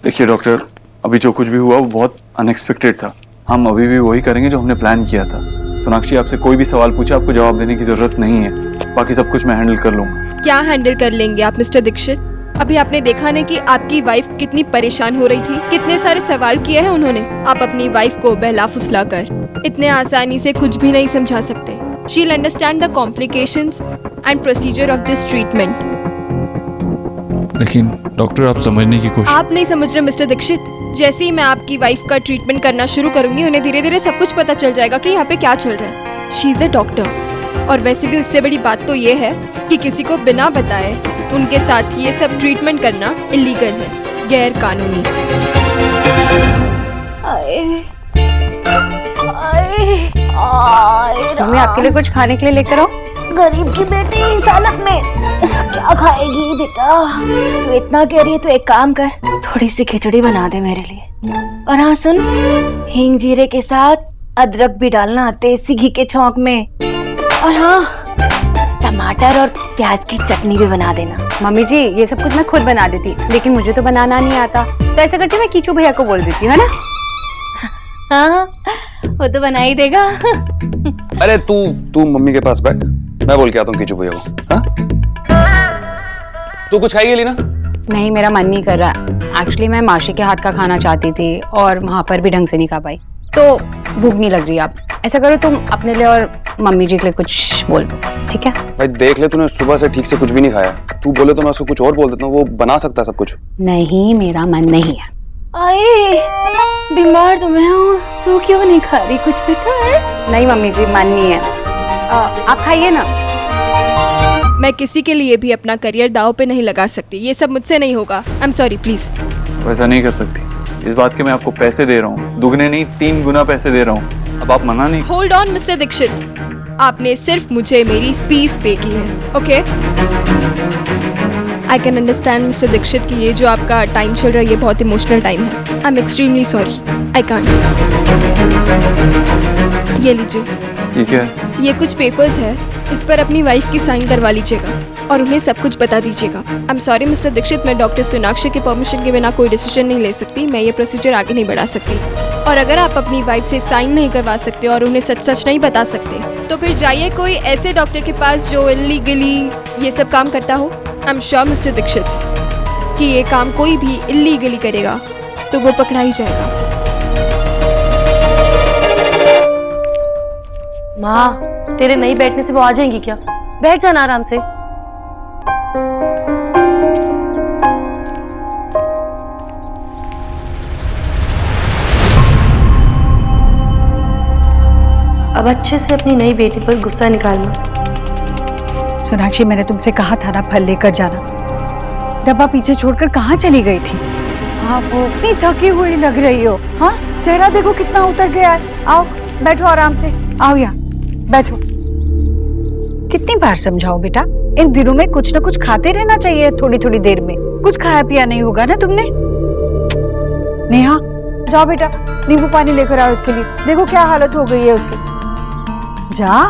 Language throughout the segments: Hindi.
देखिए डॉक्टर, अभी जो कुछ भी हुआ वो बहुत अनएक्सपेक्टेड था। हम अभी भी वही करेंगे जो हमने प्लान किया था। सोनाक्षी, आपसे कोई भी सवाल पूछे आपको जवाब देने की जरूरत नहीं है, बाकी सब कुछ मैं हैंडल कर लूंगा। क्या हैंडल कर लेंगे आप मिस्टर दीक्षित? अभी आपने देखा नहीं कि आपकी वाइफ कितनी परेशान हो रही थी, कितने सारे सवाल किए हैं उन्होंने। आप अपनी वाइफ को बहला फुसला कर इतने आसानी से कुछ भी नहीं समझा सकते। She'll understand the complications and procedure of this treatment. लेकिन डॉक्टर, आप समझने की कोशिश। आप नहीं समझ रहे मिस्टर दीक्षित। जैसे ही मैं आपकी वाइफ का ट्रीटमेंट करना शुरू करूंगी, उन्हें धीरे धीरे सब कुछ पता चल जाएगा कि यहाँ पे क्या चल रहा है। शी इज अ डॉक्टर, और वैसे भी उससे बड़ी बात तो ये है कि किसी को बिना बताए उनके साथ ये सब ट्रीटमेंट करना इलीगल है, गैर कानूनी। मम्मी, आपके लिए कुछ खाने के लिए लेकर आओ। गरीब की बेटी इस हालत में क्या खाएगी बेटा? तू इतना कह रही है तो एक काम कर, थोड़ी सी खिचड़ी बना दे मेरे लिए। और हाँ सुन, हींग जीरे के साथ अदरक भी डालना देसी घी के छौंक में। और हाँ, टमाटर और प्याज की चटनी भी बना देना। मम्मी जी, ये सब कुछ मैं खुद बना देती, लेकिन मुझे तो बनाना नहीं आता, तो ऐसा करती मैं कीचू भैया को बोल देती हूँ, है ना? हाँ, वो तो बना ही देगा। अरे तू मम्मी के पास बैठ, मैं बोल के आता हूँ कीचू भैया को। हाँ? तू कुछ खाएगी लीना? नहीं, मेरा मन नहीं कर रहा। एक्चुअली मैं माशी के हाथ का खाना चाहती थी और वहाँ पर भी ढंग से नहीं खा पाई, तो भूख नहीं लग रही। आप ऐसा करो, तुम अपने लिए और मम्मी जी के लिए कुछ बोल दो, ठीक है? भाई देख ले, तूने सुबह से ठीक से कुछ भी नहीं खाया। तू बोले तो मैं उसको कुछ और बोल देता हूँ, वो बना सकता है सब कुछ। नहीं, मेरा मन नहीं है। आए, बीमार तो मैं हूँ, तू क्यों नहीं खा रही कुछ बेटा? है नहीं मम्मी जी, मन नहीं है। आप खाइए ना। मैं किसी के लिए भी अपना करियर दांव पे नहीं लगा सकती, ये सब मुझसे नहीं होगा। आई एम सॉरी, प्लीज। वैसा नहीं कर सकती, इस बात के मैं आपको पैसे दे रहा हूँ, दुगने नहीं 3 गुना पैसे दे रहा हूँ। अब आप मना नहीं। होल्ड ऑन मिस्टर दीक्षित, आपने सिर्फ मुझे मेरी फीस पे की है, okay? I can understand mister Dikshit कि ये जो आपका टाइम चल रहा है ये बहुत इमोशनल टाइम है। I am extremely sorry, I can't. ये लीजिए। ठीक है, ये कुछ पेपर्स है, इस पर अपनी वाइफ की साइन करवा लीजिएगा और उन्हें सब कुछ बता दीजिएगा। I am sorry mister Dikshit, मैं डॉक्टर सोनाक्षी के परमिशन के बिना कोई डिसीजन नहीं ले सकती। मैं ये प्रोसीजर आगे नहीं बढ़ा सकती। और अगर आप अपनी वाइफ से साइन नहीं करवा सकते और उन्हें सच सच नहीं बता सकते, तो फिर जाइए कोई ऐसे डॉक्टर के पास जो इलीगली ये सब काम करता हो। I am sure mister Dikshit कि ये काम कोई भी इलीगली करेगा तो वो पकड़ा ही जाएगा। माँ, तेरे नहीं बैठने से वो आ जाएंगी क्या? बैठ जाना आराम से। अब अच्छे से अपनी नई बेटी पर गुस्सा निकालना। सोनाक्षी, मैंने तुमसे कहा था ना फल लेकर जाना। डब्बा पीछे छोड़कर कहाँ चली गई थी? हाँ, वो इतनी थकी हुई लग रही हो। हाँ, चेहरा देखो कितना उतर गया है। आओ बैठो आराम से, आओ यहाँ बैठो। कितनी बार समझाओ बेटा, इन दिनों में कुछ ना कुछ खाते रहना चाहिए। थोड़ी थोड़ी देर में कुछ खाया पिया नहीं होगा ना तुमने? नेहा, जाओ बेटा, नींबू पानी लेकर आओ इसके लिए। देखो क्या हालत हो गई है उसकी। जा।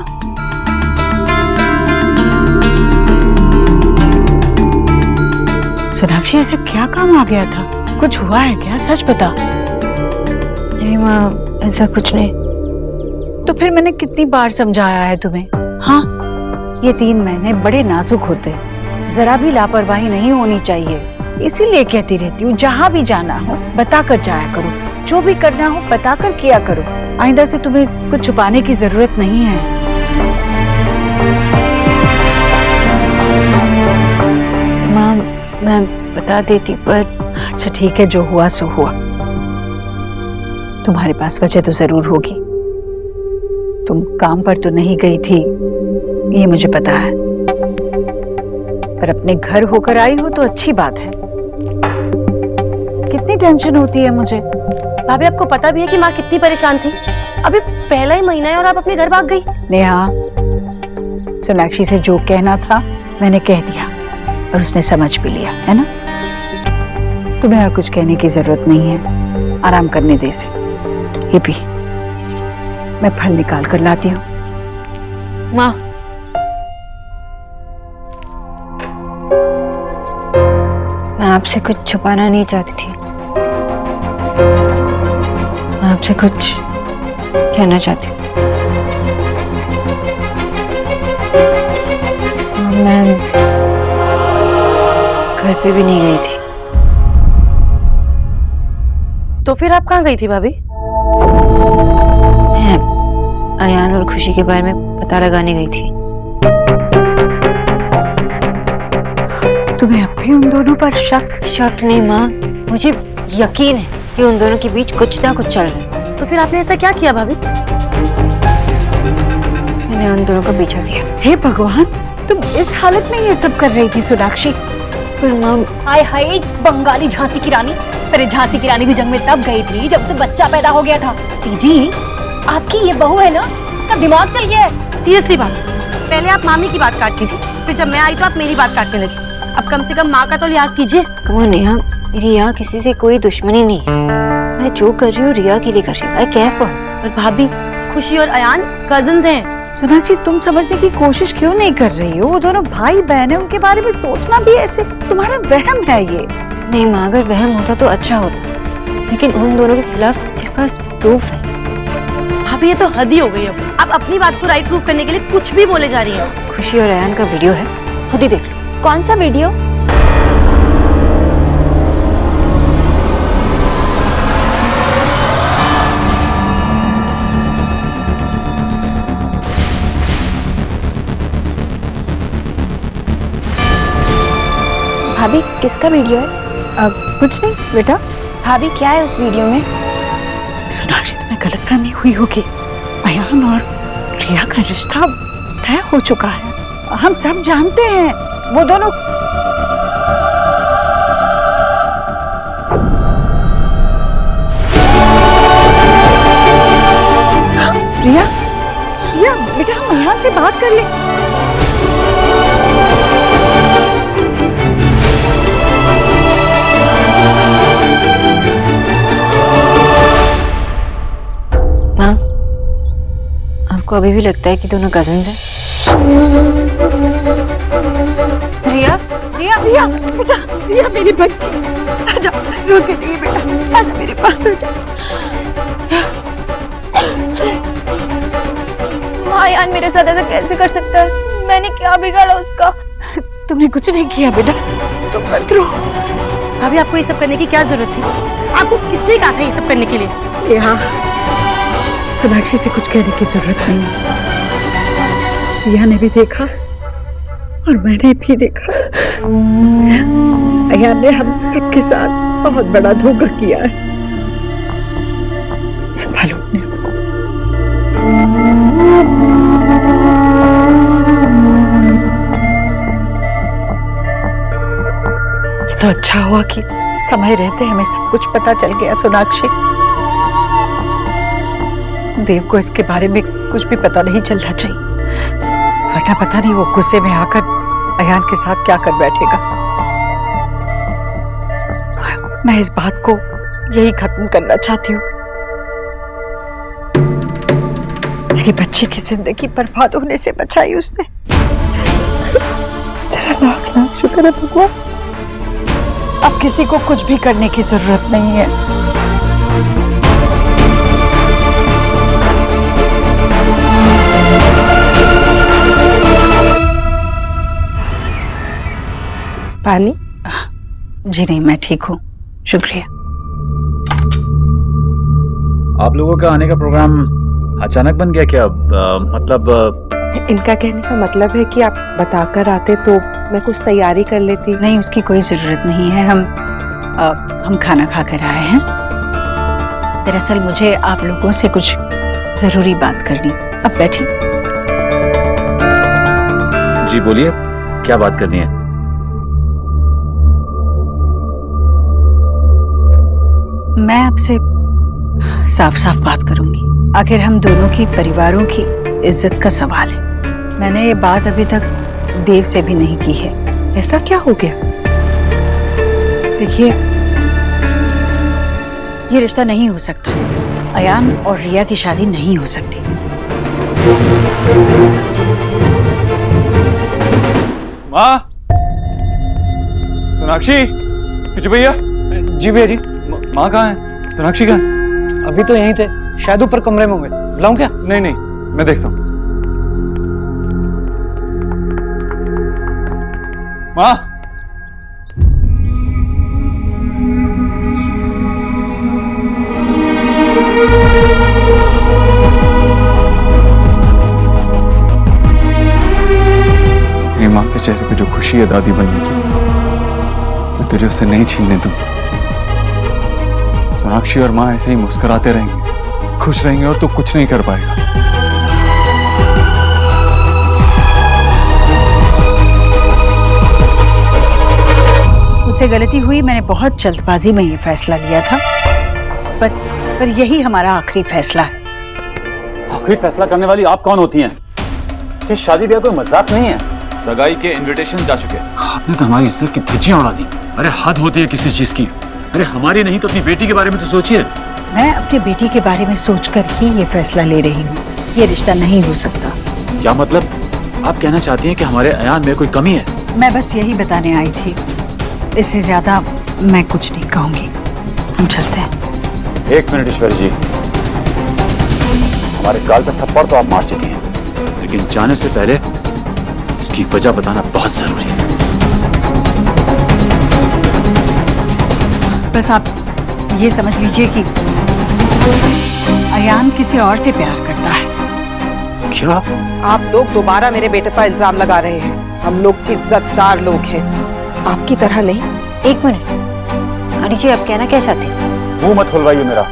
सोनाक्षी, ऐसा क्या काम आ गया था? कुछ हुआ है क्या? सच बता। नहीं माँ, ऐसा कुछ नहीं। तो फिर मैंने कितनी बार समझाया है तुम्हें? हाँ, ये 3 महीने बड़े नाजुक होते हैं, जरा भी लापरवाही नहीं होनी चाहिए। इसीलिए कहती रहती हूँ, जहाँ भी जाना हो बताकर जाया करो, जो भी करना हो बताकर किया करो। आइंदा से तुम्हें कुछ छुपाने की जरूरत नहीं है। माँ, मैं बता देती पर। अच्छा ठीक है, जो हुआ सो हुआ। तुम्हारे पास वजह तो जरूर होगी। तुम काम पर तो नहीं गई थी, ये मुझे पता है, पर अपने घर होकर आई हो तो अच्छी बात है। कितनी टेंशन होती है मुझे। भाभी, आपको पता भी है कि माँ कितनी परेशान थी? अभी पहला ही महीना है और आप अपने घर भाग गई। नेहा, सोनाक्षी से जो कहना था मैंने कह दिया और उसने समझ भी लिया, है ना? तुम्हें और कुछ कहने की जरूरत नहीं है, आराम करने दे से। ये भी मैं फल निकाल कर लाती हूँ। माँ, मैं आपसे कुछ छुपाना नहीं चाहती थी। मैं आपसे कुछ कहना चाहती हूँ। मैं घर पे भी नहीं गई थी। तो फिर आप कहाँ गई थी भाभी? मैं अयान और खुशी के बारे में पता लगाने गई थी। तुम्हें अब भी उन दोनों पर शक? शक नहीं माँ, मुझे यकीन है कि उन दोनों के बीच कुछ ना कुछ चल रहा है। तो फिर आपने ऐसा क्या किया भाभी? मैंने उन दोनों का पीछा किया। हे भगवान, तुम इस हालत में ये सब कर रही थी सोनाक्षी? पर माँ, हाय हाय, बंगाली झांसी की रानी। अरे झांसी की रानी भी जंग में तब गई थी जब उसे बच्चा पैदा हो गया था। जी आपकी ये बहू है ना, इसका दिमाग चल गया है। सीरियसली भाभी, पहले आप मामी की बात काटती थी, फिर जब मैं आई तो आप मेरी बात काटने लगी। अब कम से कम माँ का तो लिहाज कीजिए। कमो नेहा, मेरी यहाँ किसी से कोई दुश्मनी नहीं है। मैं जो कर रही हूँ रिया के लिए कर रही हूँ। आई केयर फॉर हर। और भाभी, खुशी और अयान कजिन्स हैं। सोनाक्षी, तुम समझने की कोशिश क्यों नहीं कर रही हो? वो दोनों भाई बहन है, उनके बारे में सोचना भी ऐसे तुम्हारा वहम है ये। नहीं माँ, अगर वहम होता तो अच्छा होता, लेकिन उन दोनों के खिलाफ मेरे पास प्रूफ है। भाभी ये तो हद ही हो गई अब। आप अपनी बात को राइट प्रूफ करने के लिए कुछ भी बोले जा रही हैं। खुशी और अयान का वीडियो है, खुद ही देख लो। कौन सा वीडियो? भाभी किसका वीडियो है? अब कुछ नहीं बेटा। भाभी क्या है उस वीडियो में? सोनाक्षी, तुम्हें गलतफहमी हुई होगी। अयान और रिया का रिश्ता तय हो चुका है, हम सब जानते हैं। वो दोनों रिया, रिया बेटा, हम अयान से बात कर ले। माँ, आपको अभी भी लगता है कि दोनों कजिन्स हैं? रिया, रिया, रिया बेटा, रिया मेरी बच्ची, आजा, रोते नहीं बेटा, आजा मेरे पास, आजा। माँ, यार मेरे साथ ऐसा कैसे कर सकता है? मैंने क्या बिगाड़ा उसका? तुमने कुछ नहीं किया बेटा, तुम मत रो। भाभी आपको ये सब करने की क्या जरूरत थी? आपको किसने कहा था ये सब करने के लिए? यहाँ सोनाक्षी से कुछ कहने की जरूरत नहीं है। रिया ने भी देखा और मैंने भी देखा, अयान ने हम सबके साथ बहुत बड़ा धोखा किया है। संभालो अपने आप को। ये तो अच्छा हुआ कि समय रहते हमें सब कुछ पता चल गया सोनाक्षी। देव को इसके बारे में कुछ भी पता नहीं चलना चाहिए, वरना पता नहीं वो गुस्से में आकर अयान के साथ क्या कर बैठेगा। मैं इस बात को यही खत्म करना चाहती हूँ। मेरी बच्ची की जिंदगी बर्बाद होने से बचाई उसने। तेरा लाख लाख शुक्र है भगवान। अब किसी को कुछ भी करने की जरूरत नहीं है। पानी? जी नहीं, मैं ठीक हूँ, शुक्रिया। आप लोगों का आने का प्रोग्राम अचानक बन गया क्या? मतलब इनका कहने का मतलब है कि आप बताकर आते तो मैं कुछ तैयारी कर लेती। नहीं, उसकी कोई जरूरत नहीं है। हम खाना खा कर आए हैं। दरअसल मुझे आप लोगों से कुछ जरूरी बात करनी। अब बैठिए। जी बोलिए, क्या बात करनी है? मैं आपसे साफ साफ बात करूंगी। आखिर हम दोनों की परिवारों की इज्जत का सवाल है। मैंने ये बात अभी तक देव से भी नहीं की है। ऐसा क्या हो गया? देखिए, ये रिश्ता नहीं हो सकता। अयान और रिया की शादी नहीं हो सकती। माँ, सोनाक्षी, पीछे भैया। जी भैया जी। माँ कहाँ है? सोनाक्षी का? अभी तो यहीं थे, शायद ऊपर कमरे में होंगे। बुलाऊं क्या? नहीं नहीं, मैं देखता हूँ। माँ, मेरी माँ के चेहरे पे जो खुशी है दादी बनने की, मैं तुझे उससे नहीं छीनने दूंगा। सोनाक्षी और माँ ऐसे ही मुस्कुराते रहेंगे, खुश रहेंगे और तू कुछ नहीं कर पाएगा। मुझसे गलती हुई, मैंने बहुत जल्दबाजी में ये फैसला लिया था, पर यही हमारा आखिरी फैसला है। आखिरी फैसला करने वाली आप कौन होती हैं? ये शादी ब्याह कोई मजाक नहीं है। सगाई के इनविटेशन जा चुके। आपने तो हमारी इज्जत की धज्जियां उड़ा दी। अरे हद होती है किसी चीज की। अरे हमारी नहीं तो अपनी बेटी के बारे में तो सोचिए। मैं अपनी बेटी के बारे में सोचकर ही ये फैसला ले रही हूँ। ये रिश्ता नहीं हो सकता। क्या मतलब? आप कहना चाहती हैं कि हमारे अयान में कोई कमी है? मैं बस यही बताने आई थी, इससे ज्यादा मैं कुछ नहीं कहूंगी। हम चलते हैं। एक मिनट ईश्वरी जी, हमारे गाल पे थप्पड़ तो आप मार चुके हैं, लेकिन जाने से पहले इसकी वजह बताना बहुत जरूरी है। बस आप ये समझ लीजिए कि अयान किसी और से प्यार करता है। क्या? आप लोग दोबारा मेरे बेटे पर इल्जाम लगा रहे हैं। हम लोग इज्जतदार लोग हैं, आपकी तरह नहीं। एक मिनट आंटी जी, आप कहना क्या चाहती हैं? मुंह मत खुलवाइए मेरा।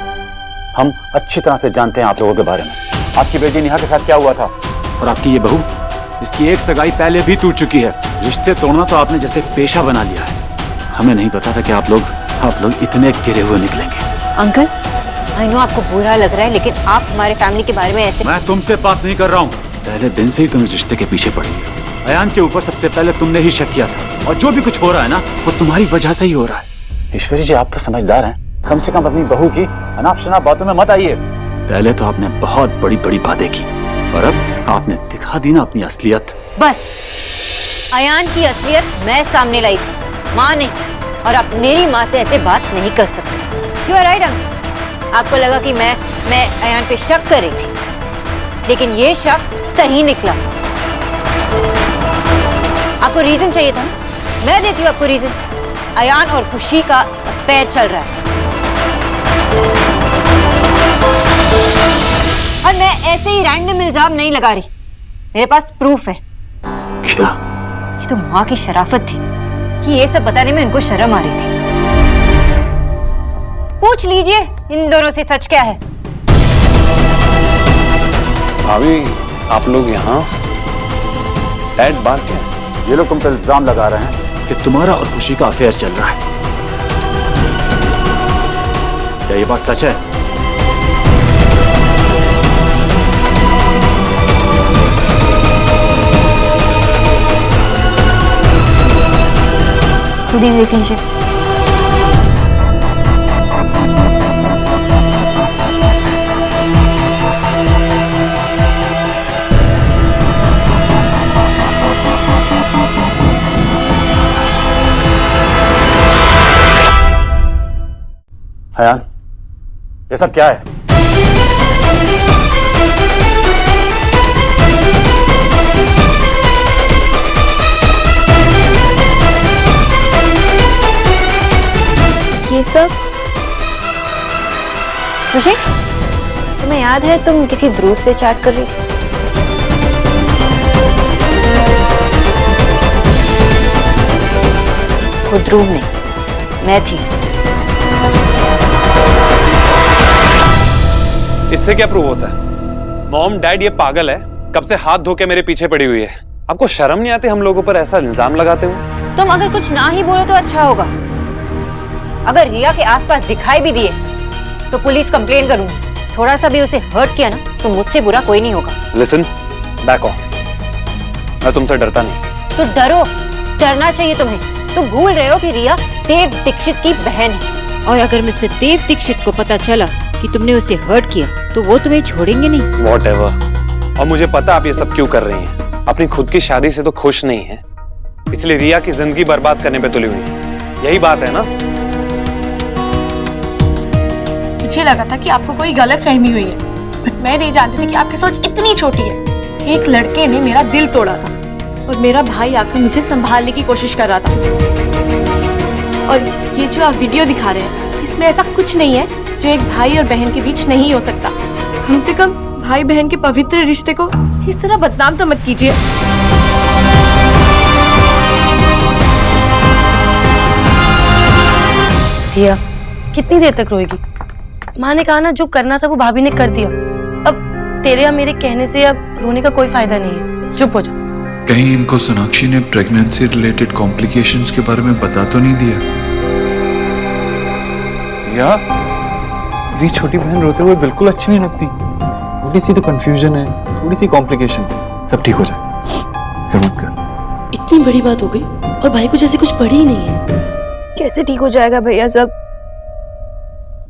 हम अच्छी तरह से जानते हैं आप लोगों के बारे में। आपकी बेटी नेहा के साथ क्या हुआ था, और आपकी ये बहू, इसकी एक सगाई पहले भी टूट चुकी है। रिश्ते तोड़ना तो आपने जैसे पेशा बना लिया है। हमें नहीं पता था कि आप लोग इतने गिरे हुए निकलेंगे। अंकल, आई नो आपको बुरा लग रहा है, लेकिन आप हमारे फैमिली के बारे में ऐसे। मैं तुमसे बात नहीं कर रहा हूँ। पहले दिन से ही तुम इस रिश्ते के पीछे पड़ी हो। अयान के ऊपर सबसे पहले तुमने ही शक किया था, और जो भी कुछ हो रहा है ना, वो तुम्हारी वजह से ही हो रहा है। ईश्वरी जी, आप तो समझदार हैं, कम से कम अपनी बहू की अनाप शनाप बातों में मत आइए। पहले तो आपने बहुत बड़ी बड़ी बातें की, और अब आपने दिखा दी ना अपनी असलियत। बस अयान की असलियत मैं सामने लाई थी, माँ नहीं। और आप मेरी माँ से ऐसे बात नहीं कर सकते। You are right uncle. आपको लगा कि मैं अयान पे शक कर रही थी, लेकिन ये शक सही निकला। आपको रीजन चाहिए था, मैं देती हूँ आपको रीजन। अयान और खुशी का अफेयर चल रहा है, और मैं ऐसे ही रैंडम इल्जाम नहीं लगा रही। मेरे पास प्रूफ है। क्या? ये तो माँ की शराफत थी कि ये सब बताने में इनको शर्म आ रही थी। पूछ लीजिए इन दोनों से सच क्या है। भाभी, आप लोग यहाँ? डैड, बात क्या है? ये लोग तुम पर इल्जाम लगा रहे हैं कि तुम्हारा और खुशी का अफेयर चल रहा है। क्या ये बात सच है? खुद ही देख लीजिए। अयान, ये सब क्या है? ये सब खुशी, तुम्हें याद है तुम किसी ध्रुव से चैट कर रही थी? वो ध्रुव नहीं, मैं थी। इससे क्या प्रूव होता है? मॉम, डैड ये पागल है, कब से हाथ धो के मेरे पीछे पड़ी हुई है। आपको शर्म नहीं आती हम लोगों पर ऐसा इल्जाम लगाते हुए? तुम अगर कुछ ना ही बोलो तो अच्छा होगा। अगर रिया के आसपास दिखाई भी दिए तो पुलिस कंप्लेन करूंगी। थोड़ा सा भी उसे हर्ट किया ना तो मुझसे बुरा कोई नहीं होगा। Listen, back of. मैं तुमसे डरता नहीं। तो डरो, डरना चाहिए तुम्हें। तुम भूल रहे हो कि रिया देव दीक्षित की बहन है, और अगर मिस्टर देव दीक्षित को पता चला कि तुमने उसे हर्ट किया तो वो तुम्हें छोड़ेंगे नहीं। Whatever। और मुझे पता आप ये सब क्यों कर रही हैं। अपनी खुद की शादी से तो खुश नहीं है, इसलिए रिया की जिंदगी बर्बाद करने पे तुली हुई है। यही बात है ना? लगा था कि आपको कोई गलत फहमी हुई है, बट मैं नहीं जानती थी कि आपकी सोच इतनी छोटी है। एक लड़के ने मेरा दिल तोड़ा था और मेरा भाई आकर मुझे संभालने की कोशिश कर रहा था। और ये जो आप वीडियो दिखा रहे हैं, इसमें ऐसा कुछ नहीं है जो एक भाई और बहन के बीच नहीं हो सकता। कम से कम भाई बहन के पवित्र रिश्ते को इस तरह बदनाम तो मत कीजिए। दिया, कितनी देर तक रोएगी? माँ ने कहा ना, जो करना था वो भाभी ने कर दिया। अब तेरे या मेरे कहने से अब रोने का कोई फायदा नहीं है, चुप हो जा। कहीं इनको सोनाक्षी ने प्रेगनेंसी रिलेटेड कॉम्प्लिकेशंस के बारे में बता तो नहीं दिया? या मेरी छोटी बहन रोते हुए बिल्कुल अच्छी नहीं लगती। थोड़ी सी तो कंफ्यूजन है, थोड़ी सी कॉम्प्लिकेशन, सब ठीक हो जाए। फिर मत कर। इतनी बड़ी बात हो गई और भाई को जैसे कुछ पड़ी ही नहीं है। कैसे ठीक हो जाएगा भैया? सब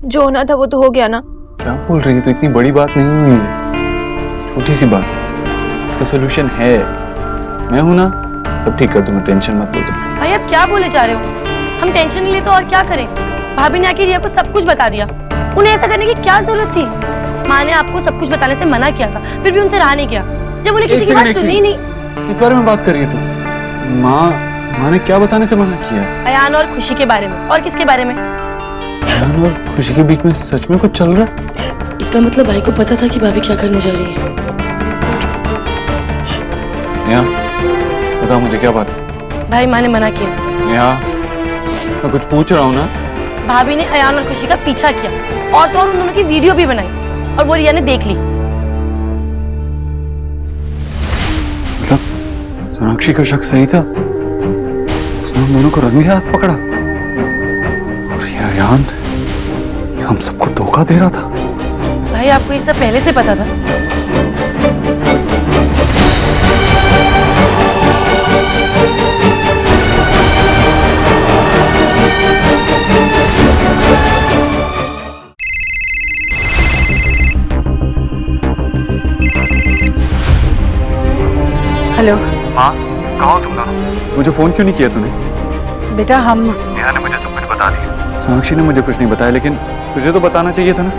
जो होना था वो तो हो गया ना। क्या बोल रही है? तो इतनी बड़ी बात नहीं हुई है, छोटी सी बात है। इसका सोल्यूशन है, मैं हूं ना, सब ठीक कर दूंगा, टेंशन मत लो तुम। भाई आप क्या बोले जा रहे हो? हम टेंशन नहीं ले तो और क्या करें? भाभी ने आके रिया को सब कुछ बता दिया। उन्हें ऐसा करने की क्या जरूरत थी? माँ ने आपको सब कुछ बताने से मना किया था, फिर भी उनसे रहा नहीं किया, जब उन्हें किसी की बात सुननी नहीं। किस बारे में बात कर रही है तुम? माँ ने क्या बताने से मना किया? अयान और खुशी के बारे में। और किसके बारे में? अयान और खुशी के बीच में सच में कुछ चल रहा है? इसका मतलब भाई को पता था कि भाभी क्या करने जा रही है। नेहा, बता मुझे क्या बात है? भाई माँ ने मना किया। नेहा, मैं कुछ पूछ रहा हूँ ना। भाभी ने अयान और खुशी का पीछा किया और तो और उन दोनों की वीडियो भी बनाई और वो रिया ने देख ली। मतलब सोनाक्षी का शक सही था, उसने हम दोनों को रंगे हाथ पकड़ा और ये अयान हम सबको धोखा दे रहा था। भाई आपको ये सब पहले से पता था? हेलो माँ, कहाँ हो तुम दोनों? मुझे फोन क्यों नहीं किया तूने? बेटा हम नेहा ने मुझे सब कुछ बता दिया। सोनाक्षी ने मुझे कुछ नहीं बताया, लेकिन तुझे तो बताना चाहिए था ना।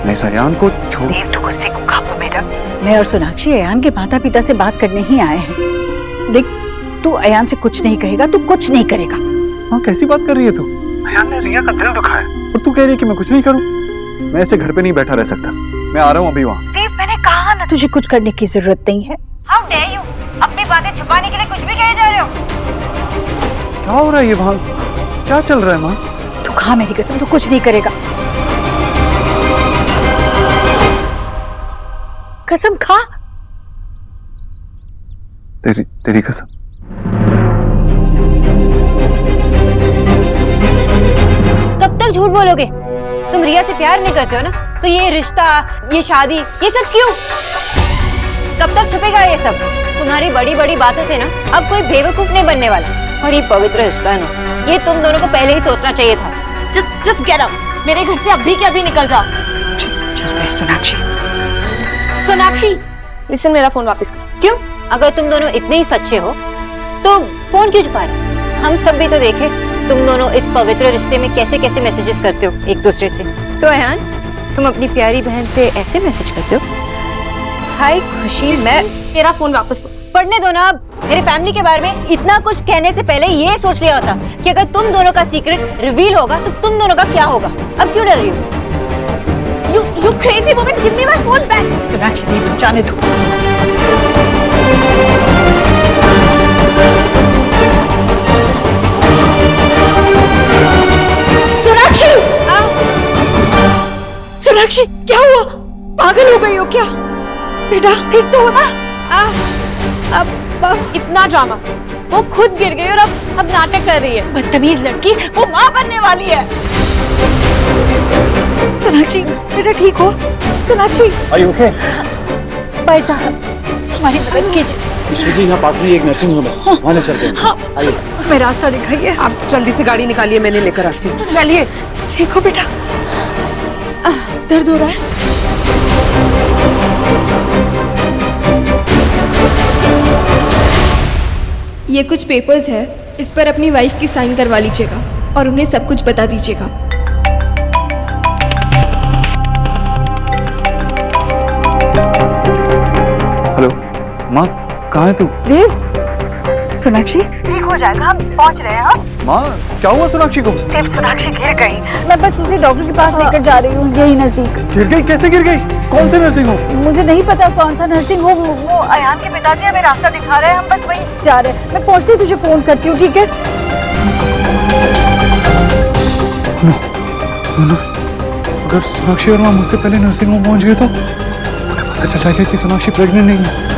मैं इस अयान को छोड़। बेटा, मैं और सोनाक्षी अयान के माता पिता से बात करने ही आए हैं। देख, तू अयान से कुछ नहीं कहेगा, तू कुछ नहीं करेगा। हाँ, कैसी बात कर रही है तू? अयान ने रिया का दिल दुखाया और तू कह रही है कि मैं कुछ नहीं करूँ? मैं ऐसे घर पे नहीं बैठा रह सकता, मैं आ रहा हूँ अभी वहाँ। मैंने कहा ना, तुझे कुछ करने की जरूरत नहीं है। How dare you? अपनी बातें छुपाने के लिए कुछ भी कहे जा रहे हो? क्या हो रहा है ये वहाँ? क्या चल रहा है माँ? तू खा मेरी कसम, तू कुछ नहीं करेगा। कसम खा। तेरी कसम। कब तक झूठ बोलोगे? तुम रिया से प्यार नहीं करते हो ना, तो ये रिश्ता, ये शादी, ये सब क्यों? कब तक छुपेगा ये सब? तुम्हारी बड़ी बड़ी बातों से ना अब कोई बेवकूफ नहीं बनने वाला। और ये पवित्र रिश्ता है ना, ये तुम दोनों को पहले ही सोचना चाहिए था। Just get out. मेरे घर से अभी के अभी निकल जाओ। चलते हैं सोनाक्षी। सोनाक्षी, लिसन, मेरा फोन वापस कर। क्यों? अगर तुम दोनों इतने ही सच्चे हो तो फोन क्यों छुपा रहे? हम सब भी तो देखे तुम दोनों इस पवित्र रिश्ते में कैसे कैसे मैसेजेस करते हो एक दूसरे से। तो अयान, तुम अपनी प्यारी बहन से ऐसे मैसेज करते हो? हाय खुशी, मैं मेरा फोन वापस दो। पढ़ने दो ना। अब मेरे फैमिली के बारे में इतना कुछ कहने से पहले ये सोच लिया होता कि अगर तुम दोनों का सीक्रेट रिवील होगा तो तुम दोनों का क्या होगा। अब क्यों डर रही हो? You crazy woman, give me my phone back. Sonakshi, दे तू, जाने दो। सोनाक्षी! सोनाक्षी, क्या हुआ? पागल हो गई हो क्या? बेटा ठीक तो हो ना? अब इतना ड्रामा। वो खुद गिर गई और अब नाटक कर रही है। बदतमीज लड़की, वो माँ बनने वाली है। सोनाक्षी, बेटा ठीक हो? Sonakshi, Are you okay? भाई साहब, हमारी मदद कीजिए। ईश्वर जी, यहाँ पास में एक नर्सिंग होम है, वहाँ ले चलते हैं। हाँ, आइए। हमें रास्ता दिखाइए। आप जल्दी से गाड़ी निकालिए, मैंने लेकर आती हूँ। चलिए। ठीक हो बेटा? दर्द हो रहा है? ये कुछ पेपर्स है, इस पर अपनी वाइफ की साइन करवा लीजिएगा और उन्हें सब कुछ बता दीजिएगा। माँ कहाँ है तू? देव, सोनाक्षी ठीक हो जाएगा, हम पहुंच रहे हैं। हाँ माँ क्या हुआ सोनाक्षी को? देव, सोनाक्षी गिर गई। मैं बस उसे डॉक्टर के पास लेकर जा रही हूँ, यही नजदीक। गिर गई? कैसे गिर गई? कौन से नर्सिंग होम? मुझे नहीं पता कौन सा नर्सिंग होम। वो अयान के पिताजी हमें रास्ता दिखा रहे हैं, हम बस वहीं जा रहे हैं। मैं पहुँचते ही तुझे फोन करती हूँ, ठीक है? नो, अगर सोनाक्षी और माँ मुझसे पहले नर्सिंग होम पहुंच गए तो उन्हें पता चल जाएगा कि सोनाक्षी प्रेग्नेंट नहीं है।